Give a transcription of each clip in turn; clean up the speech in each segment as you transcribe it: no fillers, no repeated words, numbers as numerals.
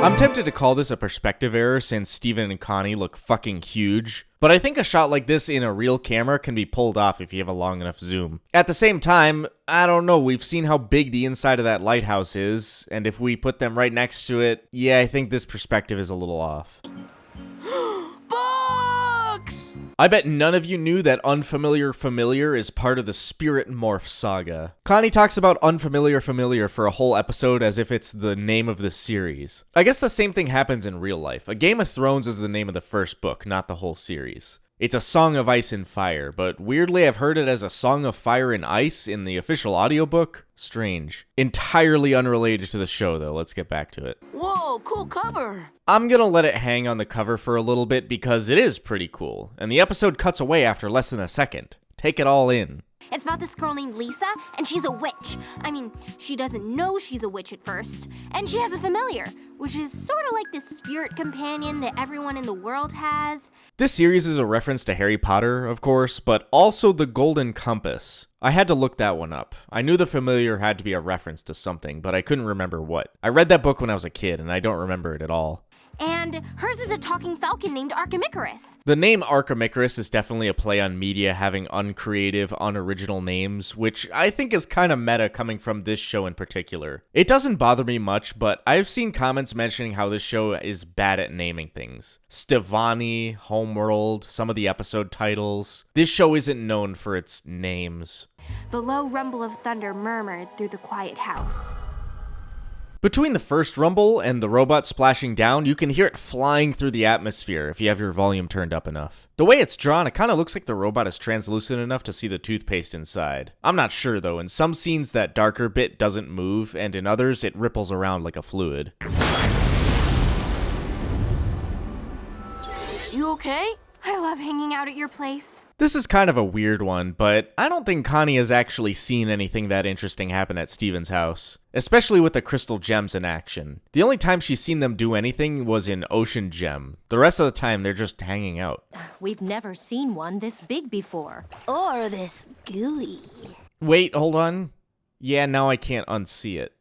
I'm tempted to call this a perspective error since Steven and Connie look fucking huge, but I think a shot like this in a real camera can be pulled off if you have a long enough zoom. At the same time, I don't know, we've seen how big the inside of that lighthouse is, and if we put them right next to it, yeah, I think this perspective is a little off. Books! I bet none of you knew that Unfamiliar Familiar is part of the Spirit Morph saga. Connie talks about Unfamiliar Familiar for a whole episode as if it's the name of the series. I guess the same thing happens in real life. A Game of Thrones is the name of the first book, not the whole series. It's a Song of Ice and Fire, but weirdly I've heard it as a Song of Fire and Ice in the official audiobook. Strange. Entirely unrelated to the show though, let's get back to it. Whoa, cool cover. I'm gonna let it hang on the cover for a little bit because it is pretty cool, and the episode cuts away after less than a second. Take it all in. It's about this girl named Lisa, and she's a witch. I mean, she doesn't know she's a witch at first, and she has a familiar, which is sort of like this spirit companion that everyone in the world has. This series is a reference to Harry Potter, of course, but also the Golden Compass. I had to look that one up. I knew the familiar had to be a reference to something, but I couldn't remember what. I read that book when I was a kid, and I don't remember it at all. And hers is a talking falcon named Archaic. The name Archaic is definitely a play on media having uncreative, unoriginal names, which I think is kind of meta coming from this show in particular. It doesn't bother me much, but I've seen comments mentioning how this show is bad at naming things. Stevani, Homeworld, some of the episode titles. This show isn't known for its names. The low rumble of thunder murmured through the quiet house. Between the first rumble and the robot splashing down, you can hear it flying through the atmosphere if you have your volume turned up enough. The way it's drawn, it kind of looks like the robot is translucent enough to see the toothpaste inside. I'm not sure though, in some scenes that darker bit doesn't move, and in others it ripples around like a fluid. You okay? I love hanging out at your place. This is kind of a weird one, but I don't think Connie has actually seen anything that interesting happen at Steven's house, especially with the crystal gems in action. The only time she's seen them do anything was in Ocean Gem. The rest of the time, they're just hanging out. We've never seen one this big before. Or this gooey. Wait, hold on. Yeah, now I can't unsee it.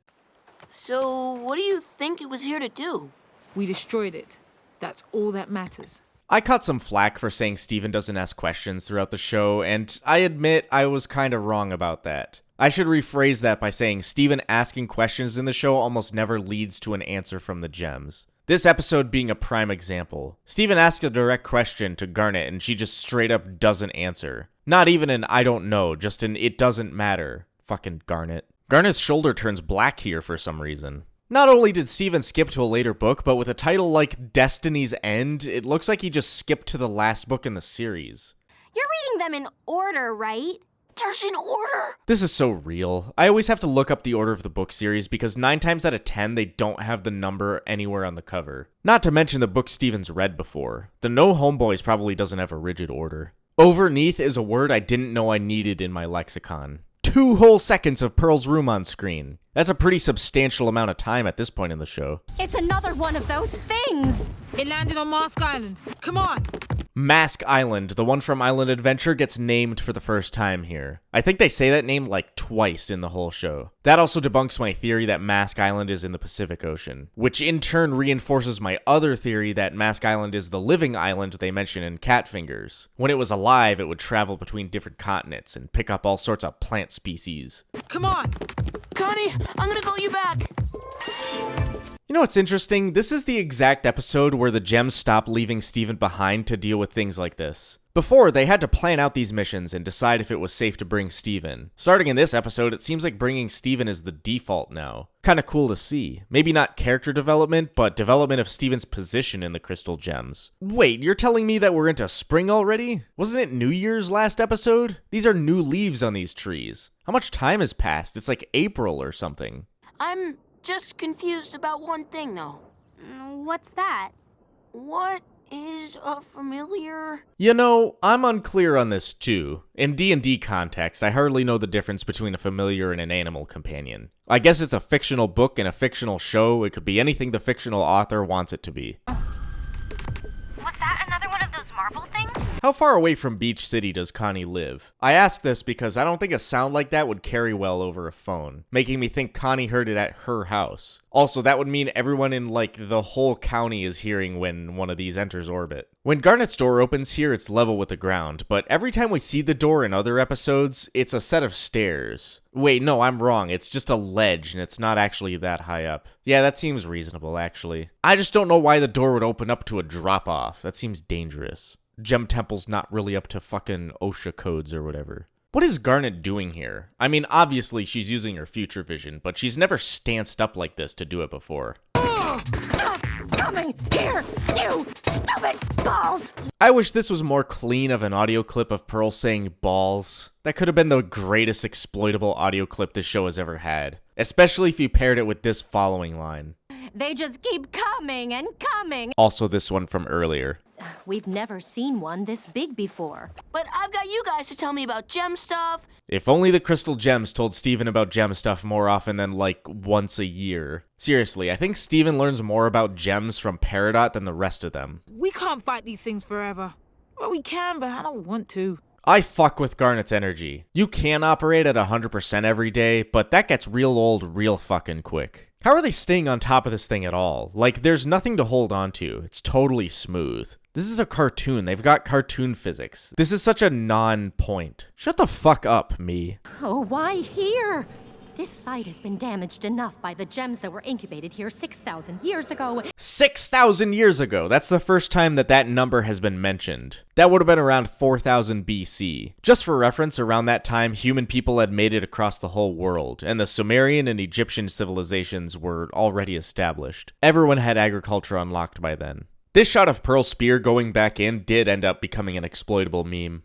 So, what do you think it was here to do? We destroyed it. That's all that matters. I caught some flack for saying Steven doesn't ask questions throughout the show, and I admit I was kind of wrong about that. I should rephrase that by saying Steven asking questions in the show almost never leads to an answer from the gems. This episode being a prime example. Steven asks a direct question to Garnet and she just straight up doesn't answer. Not even an I don't know, just an it doesn't matter. Fucking Garnet. Garnet's shoulder turns black here for some reason. Not only did Steven skip to a later book, but with a title like Destiny's End, it looks like he just skipped to the last book in the series. You're reading them in order, right? There's an order! This is so real. I always have to look up the order of the book series because 9 times out of 10 they don't have the number anywhere on the cover. Not to mention the books Steven's read before. The No Homeboys probably doesn't have a rigid order. Overneath is a word I didn't know I needed in my lexicon. 2 whole seconds of Pearl's room on screen. That's a pretty substantial amount of time at this point in the show. It's another one of those things! It landed on Mask Island. Come on! Mask Island, the one from Island Adventure, gets named for the first time here. I think they say that name like twice in the whole show. That also debunks my theory that Mask Island is in the Pacific Ocean, which in turn reinforces my other theory that Mask Island is the living island they mention in Catfingers. When it was alive, it would travel between different continents and pick up all sorts of plant species. Come on! Connie, I'm gonna call you back! You know what's interesting? This is the exact episode where the gems stop leaving Steven behind to deal with things like this. Before, they had to plan out these missions and decide if it was safe to bring Steven. Starting in this episode, it seems like bringing Steven is the default now. Kinda cool to see. Maybe not character development, but development of Steven's position in the crystal gems. Wait, you're telling me that we're into spring already? Wasn't it New Year's last episode? These are new leaves on these trees. How much time has passed? It's like April or something. I'm just confused about one thing, though. What's that? What is a familiar? You know, I'm unclear on this too. In D&D context, I hardly know the difference between a familiar and an animal companion. I guess it's a fictional book and a fictional show. It could be anything the fictional author wants it to be. Was that another one of those marble things? How far away from Beach City does Connie live? I ask this because I don't think a sound like that would carry well over a phone, making me think Connie heard it at her house. Also, that would mean everyone in, like, the whole county is hearing when one of these enters orbit. When Garnet's door opens here, it's level with the ground, but every time we see the door in other episodes, it's a set of stairs. Wait, no, I'm wrong. It's just a ledge, and it's not actually that high up. Yeah, that seems reasonable, actually. I just don't know why the door would open up to a drop-off. That seems dangerous. Gem Temple's not really up to fucking OSHA codes or whatever. What is Garnet doing here? I mean, obviously she's using her future vision, but she's never stanced up like this to do it before. Stop coming here, you stupid balls! I wish this was more clean of an audio clip of Pearl saying balls. That could have been the greatest exploitable audio clip this show has ever had. Especially if you paired it with this following line. They just keep coming and coming. Also this one from earlier. We've never seen one this big before. But I've got you guys to tell me about gem stuff. If only the Crystal Gems told Steven about gem stuff more often than, like, once a year. Seriously, I think Steven learns more about gems from Peridot than the rest of them. We can't fight these things forever. Well, we can, but I don't want to. I fuck with Garnet's energy. You can operate at 100% every day, but that gets real old real fucking quick. How are they staying on top of this thing at all? Like, there's nothing to hold on to. It's totally smooth. This is a cartoon. They've got cartoon physics. This is such a non-point. Shut the fuck up, me. Oh, why here? This site has been damaged enough by the gems that were incubated here 6,000 years ago. 6,000 years ago! That's the first time that number has been mentioned. That would have been around 4000 BC. Just for reference, around that time, human people had made it across the whole world, and the Sumerian and Egyptian civilizations were already established. Everyone had agriculture unlocked by then. This shot of Pearl's spear going back in did end up becoming an exploitable meme.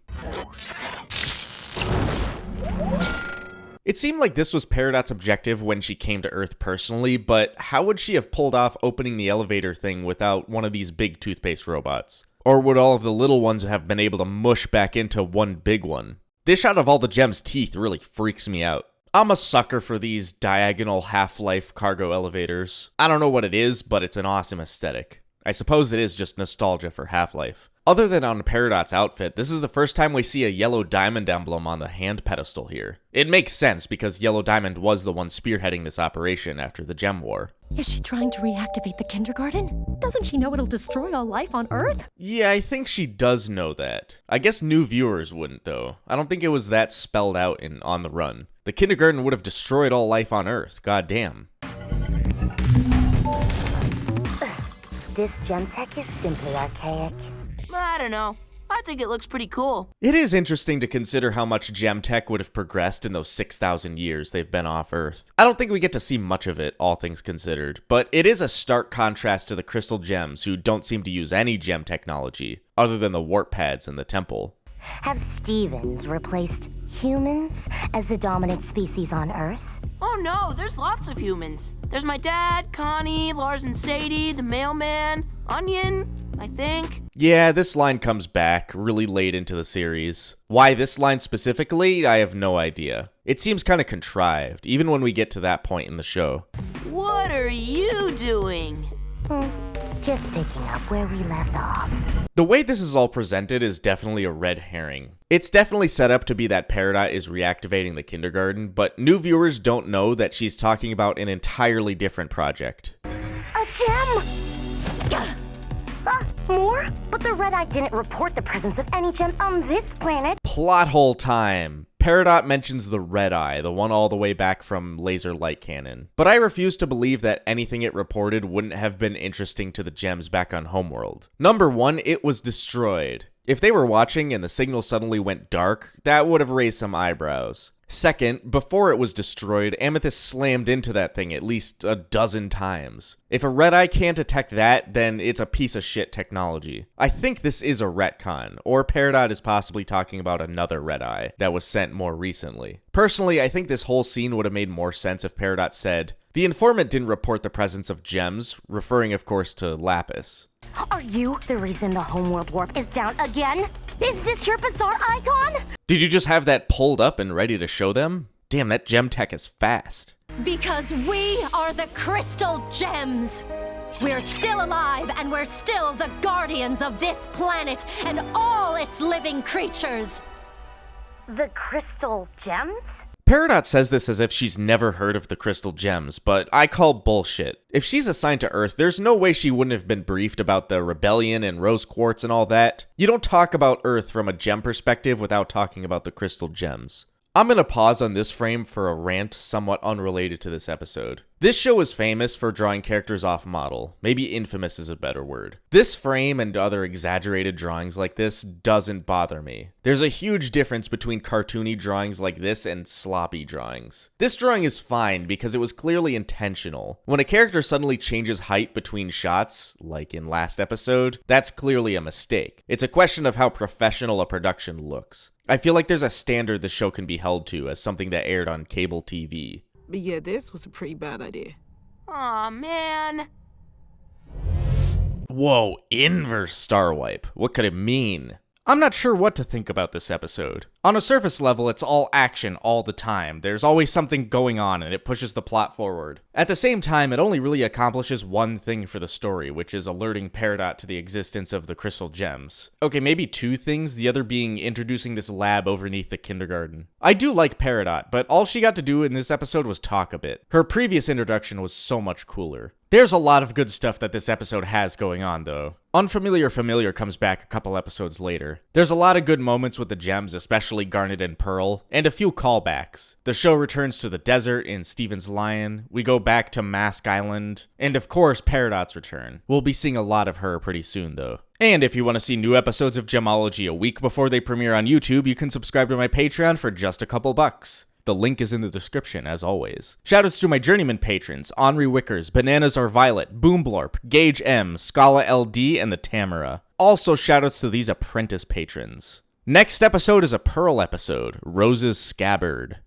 It seemed like this was Peridot's objective when she came to Earth personally, but how would she have pulled off opening the elevator thing without one of these big toothpaste robots? Or would all of the little ones have been able to mush back into one big one? This shot of all the gems' teeth really freaks me out. I'm a sucker for these diagonal Half-Life cargo elevators. I don't know what it is, but it's an awesome aesthetic. I suppose it is just nostalgia for Half-Life. Other than on Peridot's outfit, this is the first time we see a yellow diamond emblem on the hand pedestal here. It makes sense because Yellow Diamond was the one spearheading this operation after the Gem War. Is she trying to reactivate the kindergarten? Doesn't she know it'll destroy all life on Earth? Yeah, I think she does know that. I guess new viewers wouldn't, though. I don't think it was that spelled out in On the Run. The kindergarten would have destroyed all life on Earth, goddamn. This gem tech is simply archaic. I don't know. I think it looks pretty cool. It is interesting to consider how much gem tech would have progressed in those 6,000 years they've been off Earth. I don't think we get to see much of it, all things considered, but it is a stark contrast to the Crystal Gems, who don't seem to use any gem technology, other than the warp pads in the temple. Have Stevens replaced humans as the dominant species on Earth? Oh no, there's lots of humans. There's my dad, Connie, Lars and Sadie, the mailman, Onion, I think. Yeah, this line comes back really late into the series. Why this line specifically, I have no idea. It seems kind of contrived, even when we get to that point in the show. What are you doing? Just picking up where we left off. The way this is all presented is definitely a red herring. It's definitely set up to be that Peridot is reactivating the kindergarten, but new viewers don't know that she's talking about an entirely different project. A gem! More? But the Red Eye didn't report the presence of any gems on this planet. Plot hole time. Peridot mentions the Red Eye, the one all the way back from Laser Light Cannon. But I refuse to believe that anything it reported wouldn't have been interesting to the gems back on Homeworld. Number one, it was destroyed. If they were watching and the signal suddenly went dark, that would have raised some eyebrows. Second, before it was destroyed, Amethyst slammed into that thing at least a dozen times. If a Red Eye can't detect that, then it's a piece of shit technology. I think this is a retcon, or Peridot is possibly talking about another Red Eye that was sent more recently. Personally, I think this whole scene would have made more sense if Peridot said, "The informant didn't report the presence of gems," referring of course to Lapis. Are you the reason the Homeworld warp is down again? Is this your bizarre icon? Did you just have that pulled up and ready to show them? Damn, that gem tech is fast. Because we are the Crystal Gems. We're still alive, and we're still the guardians of this planet and all its living creatures. The crystal gems? Peridot says this as if she's never heard of the crystal gems, but I call bullshit. If she's assigned to Earth, there's no way she wouldn't have been briefed about the rebellion and rose quartz and all that. You don't talk about Earth from a gem perspective without talking about the crystal gems. I'm gonna pause on this frame for a rant somewhat unrelated to this episode. This show is famous for drawing characters off model. Maybe infamous is a better word. This frame and other exaggerated drawings like this doesn't bother me. There's a huge difference between cartoony drawings like this and sloppy drawings. This drawing is fine because it was clearly intentional. When a character suddenly changes height between shots, like in last episode, that's clearly a mistake. It's a question of how professional a production looks. I feel like there's a standard the show can be held to as something that aired on cable TV. But yeah, this was a pretty bad idea. Aw, man. Whoa, inverse star wipe. What could it mean? I'm not sure what to think about this episode. On a surface level, it's all action all the time. There's always something going on and it pushes the plot forward. At the same time, it only really accomplishes one thing for the story, which is alerting Peridot to the existence of the crystal gems. Okay, maybe two things, the other being introducing this lab underneath the kindergarten. I do like Peridot, but all she got to do in this episode was talk a bit. Her previous introduction was so much cooler. There's a lot of good stuff that this episode has going on, though. Unfamiliar Familiar comes back a couple episodes later. There's a lot of good moments with the gems, especially Garnet and Pearl, and a few callbacks. The show returns to the desert in Steven's Lion, we go back to Mask Island, and of course Peridot's return. We'll be seeing a lot of her pretty soon, though. And if you want to see new episodes of Gemology a week before they premiere on YouTube, you can subscribe to my Patreon for just a couple bucks. The link is in the description, as always. Shoutouts to my journeyman patrons, Henri Wickers, Bananas Are Violet, Boomblorp, Gage M, Scala LD, and the Tamara. Also shoutouts to these apprentice patrons. Next episode is a Pearl episode, Rose's Scabbard.